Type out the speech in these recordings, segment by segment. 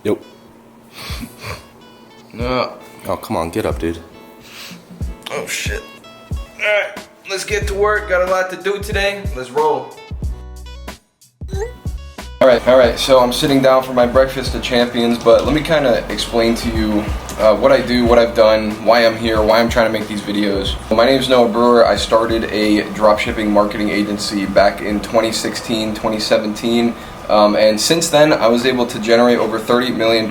Yep. No. Oh, come on, get up, dude. Oh, shit. Alright, let's get to work. Got a lot to do today. Let's roll. Alright, so I'm sitting down for my breakfast of champions, but let me kind of explain to you what I do, what I've done, why I'm here, why I'm trying to make these videos. My name is Brewer. I started a dropshipping marketing agency back in 2016, 2017. And since then, I was able to generate over $30 million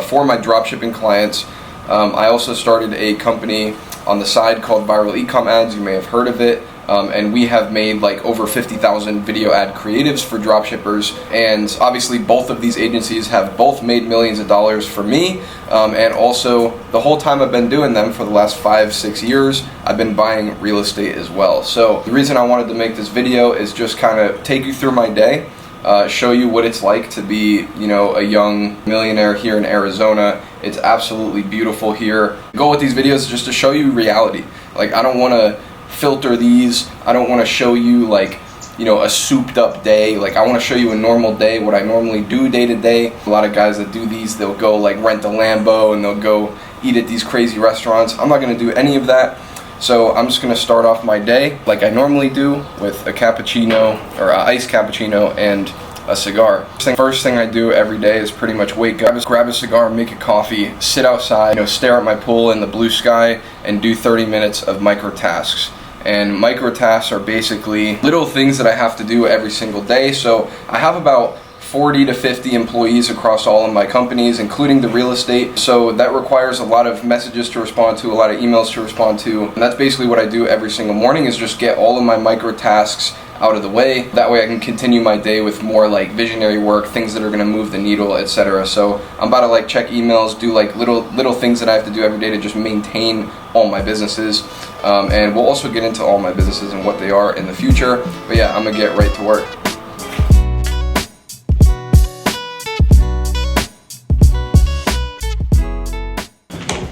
for my dropshipping clients. I also started a company on the side called Viral Ecom Ads. You may have heard of it. And we have made like over 50,000 video ad creatives for dropshippers. And obviously both of these agencies have both made millions of dollars for me. And also the whole time I've been doing them for the last 5-6 years, I've been buying real estate as well. So the reason I wanted to make this video is just kind of take you through my day. Show you what it's like to be, you know, a young millionaire here in Arizona. It's absolutely beautiful here. The goal with these videos is just to show you reality. Like, I don't want to filter these. I don't want to show you like, you know, a souped up day. Like, I want to show you a normal day, what I normally do day to day. A lot of guys that do these, they'll go like rent a Lambo and they'll go eat at these crazy restaurants. I'm not going to do any of that. So I'm just going to start off my day like I normally do with a cappuccino or an iced cappuccino and a cigar. First thing I do every day is pretty much wake up, grab a cigar, make a coffee, sit outside, you know, stare at my pool in the blue sky and do 30 minutes of micro tasks. And micro tasks are basically little things that I have to do every single day. So I have about 40 to 50 employees across all of my companies, including the real estate. So that requires a lot of messages to respond to, a lot of emails to respond to. And that's basically what I do every single morning, is just get all of my micro tasks out of the way. That way I can continue my day with more like visionary work, things that are gonna move the needle, etc. So I'm about to like check emails, do like little things that I have to do every day to just maintain all my businesses. And we'll also get into all my businesses and what they are in the future. But yeah, I'm gonna get right to work.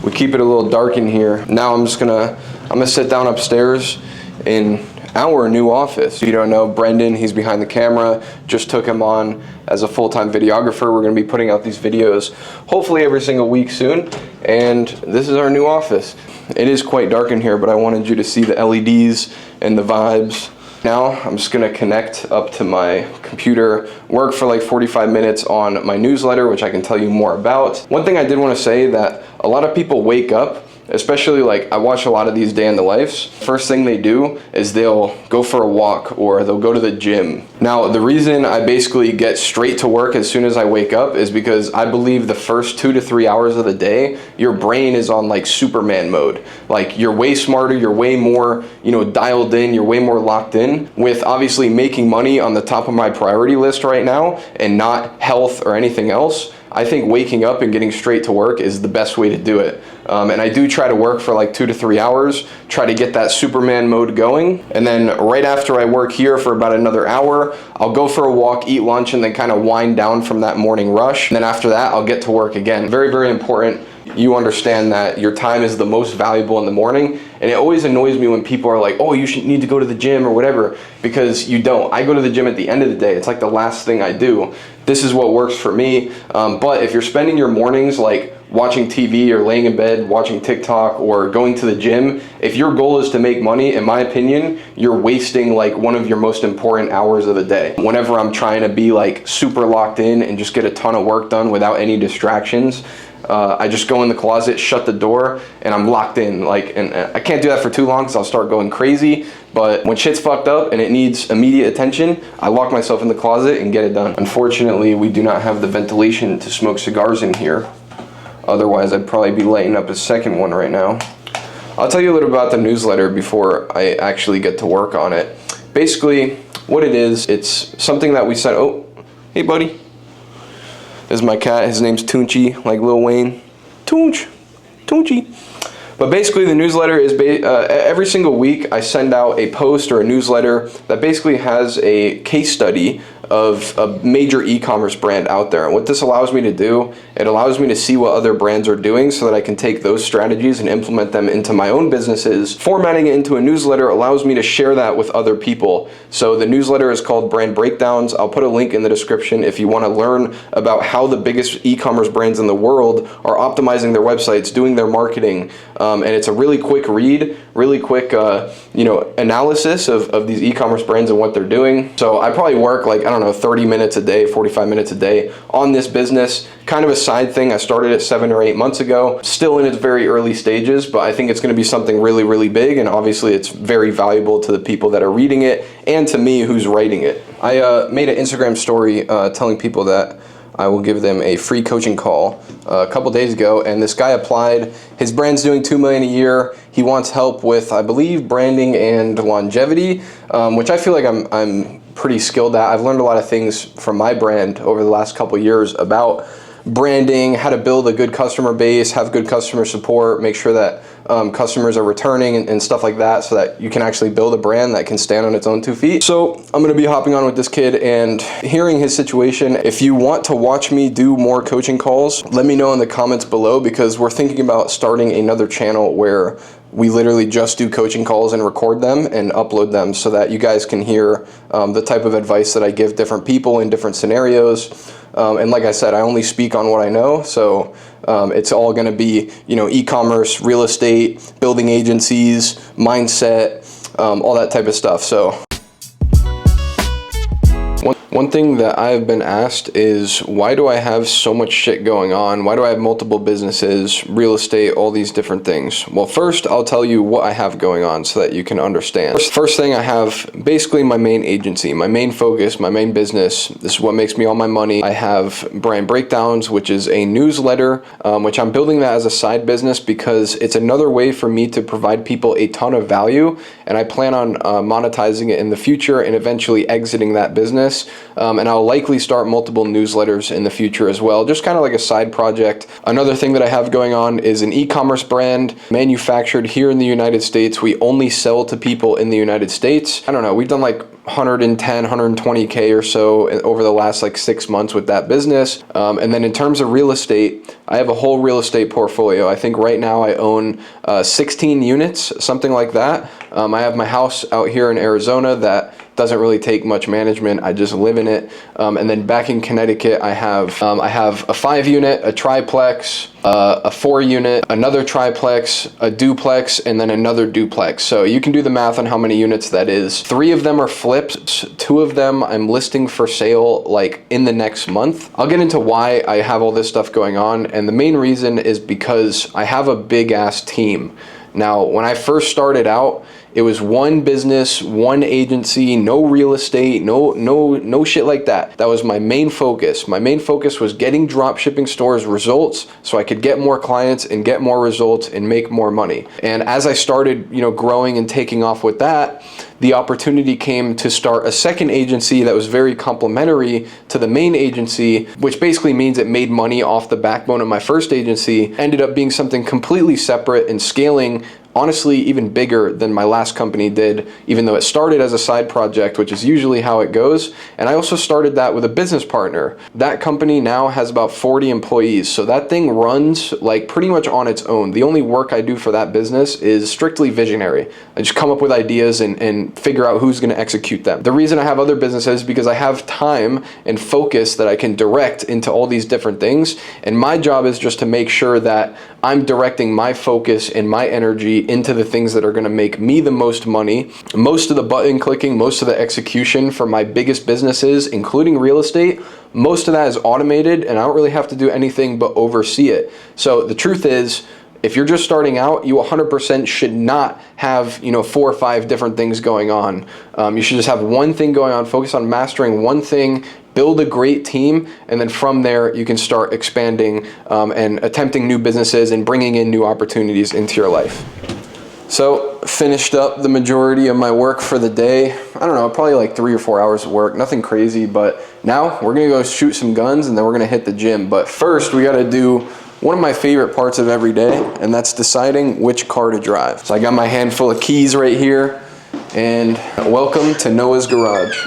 We keep it a little dark in here. Now I'm gonna sit down upstairs in our new office. If you don't know, Brendan, he's behind the camera, just took him on as a full-time videographer. We're gonna be putting out these videos hopefully every single week soon. And this is our new office. It is quite dark in here, but I wanted you to see the LEDs and the vibes. Now I'm just gonna connect up to my computer, work for like 45 minutes on my newsletter, which I can tell you more about. One thing I did want to say, that a lot of people wake up, especially like I watch a lot of these day in the lives, first thing they do is they'll go for a walk or they'll go to the gym. Now the reason I basically get straight to work as soon as I wake up is because I believe the first 2 to 3 hours of the day, your brain is on like Superman mode. Like, you're way smarter, you're way more, you know, dialed in, you're way more locked in. With obviously making money on the top of my priority list right now and not health or anything else, I think waking up and getting straight to work is the best way to do it. And I do try to work for like 2 to 3 hours, try to get that Superman mode going. And then right after I work here for about another hour, I'll go for a walk, eat lunch, and then kind of wind down from that morning rush. And then after that, I'll get to work again. Very, very important. You understand that your time is the most valuable in the morning. And it always annoys me when people are like, oh, you should need to go to the gym or whatever, because you don't. I go to the gym at the end of the day. It's like the last thing I do. This is what works for me. But if you're spending your mornings like watching TV or laying in bed, watching TikTok or going to the gym, if your goal is to make money, in my opinion, you're wasting like one of your most important hours of the day. Whenever I'm trying to be like super locked in and just get a ton of work done without any distractions, I just go in the closet, shut the door, and I'm locked in. Like, and I can't do that for too long because I'll start going crazy. But when shit's fucked up and it needs immediate attention, I lock myself in the closet and get it done. Unfortunately, we do not have the ventilation to smoke cigars in here. Otherwise, I'd probably be lighting up a second one right now. I'll tell you a little about the newsletter before I actually get to work on it. Basically, what it is, it's something that we said, oh, hey buddy. This is my cat, his name's Tunchi, like Lil Wayne. Tunchi. But basically the newsletter is, every single week I send out a post or a newsletter that basically has a case study of a major e-commerce brand out there. And what this allows me to do, it allows me to see what other brands are doing so that I can take those strategies and implement them into my own businesses. Formatting it into a newsletter allows me to share that with other people. So the newsletter is called Brand Breakdowns. I'll put a link in the description if you want to learn about how the biggest e-commerce brands in the world are optimizing their websites, doing their marketing. And it's a really quick read, really quick analysis of these e-commerce brands and what they're doing. So I probably work like, I don't know, 30 minutes a day, 45 minutes a day on this business. Kind of a side thing. I started it 7 or 8 months ago, still in its very early stages, but I think it's going to be something really, really big. And obviously it's very valuable to the people that are reading it and to me who's writing it. I made an Instagram story telling people that I will give them a free coaching call a couple days ago, and this guy applied. His brand's doing $2 million a year. He wants help with, I believe, branding and longevity, which I feel like I'm pretty skilled at. I've learned a lot of things from my brand over the last couple years about branding, how to build a good customer base, have good customer support, make sure that customers are returning and stuff like that, so that you can actually build a brand that can stand on its own 2 feet. So I'm gonna be hopping on with this kid and hearing his situation. If you want to watch me do more coaching calls, let me know in the comments below, because we're thinking about starting another channel where we literally just do coaching calls and record them and upload them so that you guys can hear the type of advice that I give different people in different scenarios. And like I said, I only speak on what I know, so it's all going to be, e-commerce, real estate, building agencies, mindset, all that type of stuff. So one thing that I've been asked is, why do I have so much shit going on? Why do I have multiple businesses, real estate, all these different things? Well, first, I'll tell you what I have going on so that you can understand. First thing, I have basically my main agency, my main focus, my main business. This is what makes me all my money. I have Brand Breakdowns, which is a newsletter, which I'm building that as a side business because it's another way for me to provide people a ton of value, and I plan on monetizing it in the future and eventually exiting that business. And I'll likely start multiple newsletters in the future as well, just kind of like a side project. Another thing that I have going on is an e-commerce brand manufactured here in the United States. We only sell to people in the United States. I don't know, we've done like 110, 120K or so over the last like 6 months with that business. And then in terms of real estate, I have a whole real estate portfolio. I think right now I own 16 units, something like that. I have my house out here in Arizona that doesn't really take much management. I just live in it. And then back in Connecticut, I have a 5-unit, a triplex, a 4-unit, another triplex, a duplex, and then another duplex. So you can do the math on how many units that is. 3 of them are flips. 2 of them I'm listing for sale like in the next month. I'll get into why I have all this stuff going on. And the main reason is because I have a big ass team. Now, when I first started out, it was one business, one agency, no real estate, no shit like that. That was my main focus. My main focus was getting drop shipping stores results so I could get more clients and get more results and make more money. And as I started, growing and taking off with that, the opportunity came to start a second agency that was very complementary to the main agency, which basically means it made money off the backbone of my first agency, ended up being something completely separate and scaling honestly even bigger than my last company did, even though it started as a side project, which is usually how it goes. And I also started that with a business partner. That company now has about 40 employees. So that thing runs like pretty much on its own. The only work I do for that business is strictly visionary. I just come up with ideas and figure out who's going to execute them. The reason I have other businesses is because I have time and focus that I can direct into all these different things. And my job is just to make sure that I'm directing my focus and my energy into the things that are going to make me the most money. Most of the button clicking, most of the execution for my biggest businesses, including real estate, most of that is automated and I don't really have to do anything but oversee it. So the truth is, if you're just starting out, you 100% should not have 4 or 5 different things going on. You should just have one thing going on, focus on mastering one thing, build a great team, and then from there you can start expanding and attempting new businesses and bringing in new opportunities into your life. So finished up the majority of my work for the day. I don't know, probably like 3 or 4 hours of work, nothing crazy, but now we're gonna go shoot some guns and then we're gonna hit the gym. But first we gotta do one of my favorite parts of every day, and that's deciding which car to drive. So I got my handful of keys right here, and welcome to Noah's Garage.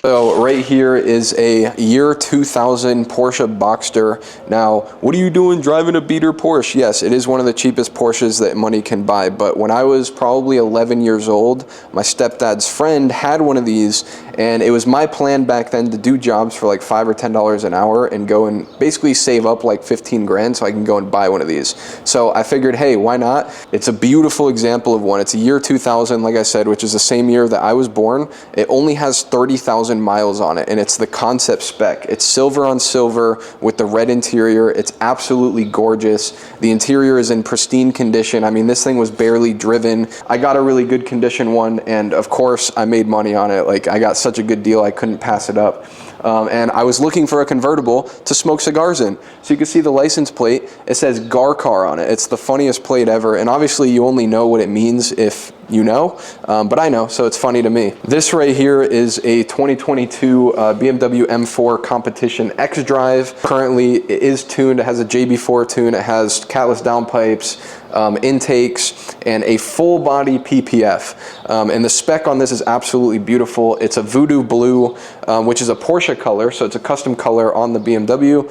So right here is a year 2000 Porsche Boxster. Now, what are you doing driving a beater Porsche? Yes, it is one of the cheapest Porsches that money can buy, but when I was probably 11 years old, my stepdad's friend had one of these, and it was my plan back then to do jobs for like $5 or $10 an hour and go and basically save up like 15 grand so I can go and buy one of these. So I figured, hey, why not? It's a beautiful example of one. It's a year 2000, like I said, which is the same year that I was born. It only has 30,000 miles on it, and it's the concept spec. It's silver on silver with the red interior. It's absolutely gorgeous. The interior is in pristine condition. I mean, this thing was barely driven. I got a really good condition one, and of course I made money on it. Like, I got such a good deal, I couldn't pass it up. And I was looking for a convertible to smoke cigars in. So you can see the license plate, it says Gar Car on it. It's the funniest plate ever, and obviously you only know what it means if you know, but I know, so it's funny to me. This right here is a 2022 BMW M4 Competition X Drive. Currently it is tuned, it has a JB4 tune, it has catless downpipes, intakes, and a full body PPF. And the spec on this is absolutely beautiful. It's a Voodoo Blue, which is a Porsche color, so it's a custom color on the BMW.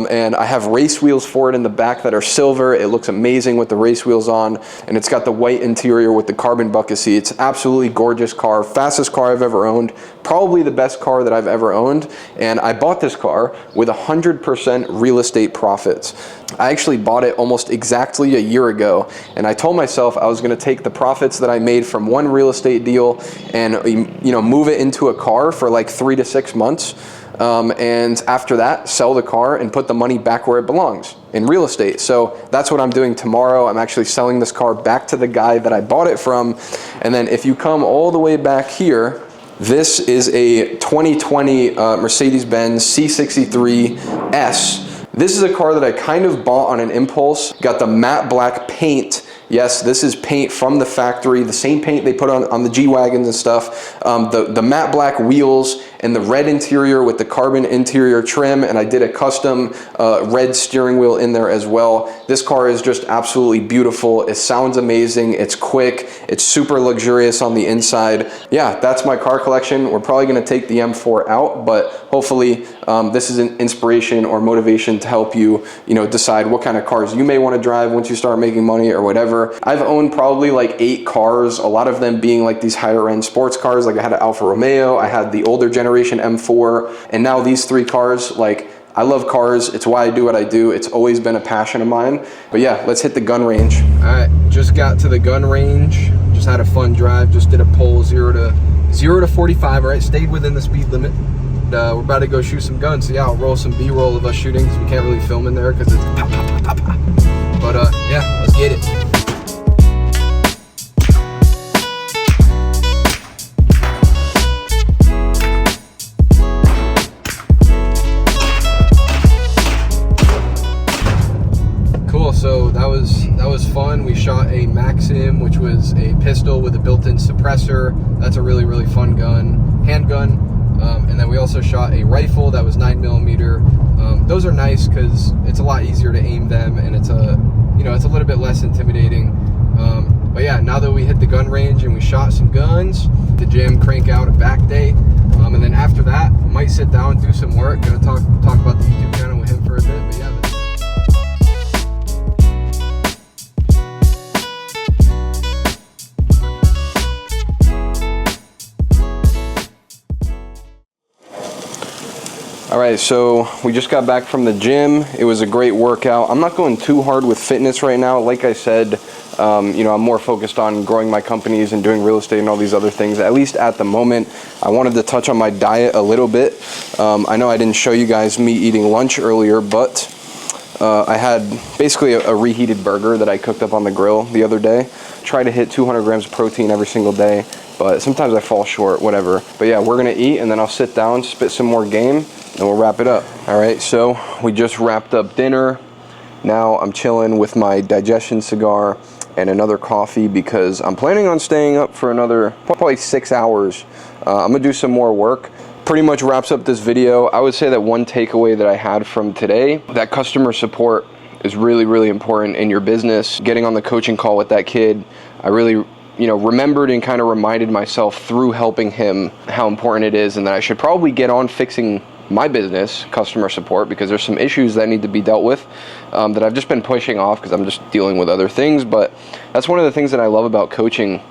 And I have race wheels for it in the back that are silver. It looks amazing with the race wheels on, and it's got the white interior with the carbon bucket seats. Absolutely gorgeous car, fastest car I've ever owned, probably the best car that I've ever owned. And I bought this car with 100% real estate profits. I actually bought it almost exactly a year ago, and I told myself I was going to take the profits that I made from one real estate deal and, you know, move it into a car for like 3 to 6 months, and after that sell the car and put the money back where it belongs, in real estate. So that's what I'm doing tomorrow. I'm actually selling this car back to the guy that I bought it from. And then if you come all the way back here, this is a 2020 Mercedes-Benz C63S. This is a car that I kind of bought on an impulse. Got the matte black paint. Yes, this is paint from the factory, the same paint they put on the G-Wagons and stuff. The matte black wheels and the red interior with the carbon interior trim, and I did a custom red steering wheel in there as well. This car is just absolutely beautiful. It sounds amazing. It's quick. It's super luxurious on the inside. Yeah, that's my car collection. We're probably going to take the M4 out, but hopefully this is an inspiration or motivation to help you, decide what kind of cars you may want to drive once you start making money or whatever. I've owned probably like 8 cars, a lot of them being like these higher end sports cars. Like I had an Alfa Romeo, I had the older generation M4, and now these 3 cars. Like, I love cars. It's why I do what I do. It's always been a passion of mine. But yeah, let's hit the gun range. All right, just got to the gun range. Just had a fun drive. Just did a pull 0 to 45. All right, stayed within the speed limit. We're about to go shoot some guns. So yeah, I'll roll some B-roll of us shooting, because we can't really film in there because it's pop, pop, pop, pop. But yeah, let's get it. So that was fun. We shot a Maxim, which was a pistol with a built-in suppressor. That's a really, really fun gun, handgun. And then we also shot a rifle that was 9mm. Those are nice because it's a lot easier to aim them, and it's a little bit less intimidating. But yeah, now that we hit the gun range and we shot some guns, the gym, crank out a back day, and then after that, might sit down, do some work. Gonna talk about the YouTube channel with him for a bit. But yeah. All right, so we just got back from the gym. It was a great workout. I'm not going too hard with fitness right now. Like I said, I'm more focused on growing my companies and doing real estate and all these other things, at least at the moment. I wanted to touch on my diet a little bit. I know I didn't show you guys me eating lunch earlier, but I had basically a reheated burger that I cooked up on the grill the other day. Try to hit 200 grams of protein every single day, but sometimes I fall short, whatever. But yeah, we're gonna eat, and then I'll sit down, spit some more game, and we'll wrap it up. All right, so we just wrapped up dinner. Now I'm chilling with my digestion cigar and another coffee because I'm planning on staying up for another probably 6 hours. I'm gonna do some more work. Pretty much wraps up this video. I would say that one takeaway that I had from today, that customer support is really, really important in your business. Getting on the coaching call with that kid, I really you know, remembered and kind of reminded myself through helping him how important it is, and that I should probably get on fixing my business customer support, because there's some issues that need to be dealt with that I've just been pushing off because I'm just dealing with other things. But that's one of the things that I love about coaching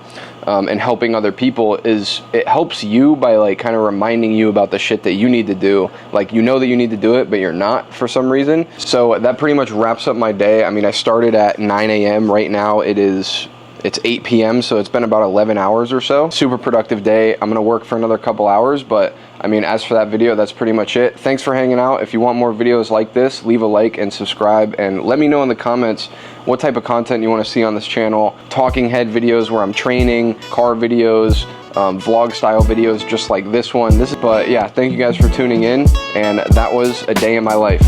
and helping other people, is it helps you by like kind of reminding you about the shit that you need to do. Like, you know that you need to do it, but you're not for some reason. So that pretty much wraps up my day. I mean, I started at 9 a.m. Right now it's 8 p.m. so it's been about 11 hours or so. Super productive day. I'm gonna work for another couple hours, but I mean, as for that video, that's pretty much it. Thanks for hanging out. If you want more videos like this, leave a like and subscribe, and let me know in the comments what type of content you want to see on this channel. Talking head videos where I'm training, car videos, vlog style videos just like this one. But yeah, thank you guys for tuning in, and that was a day in my life.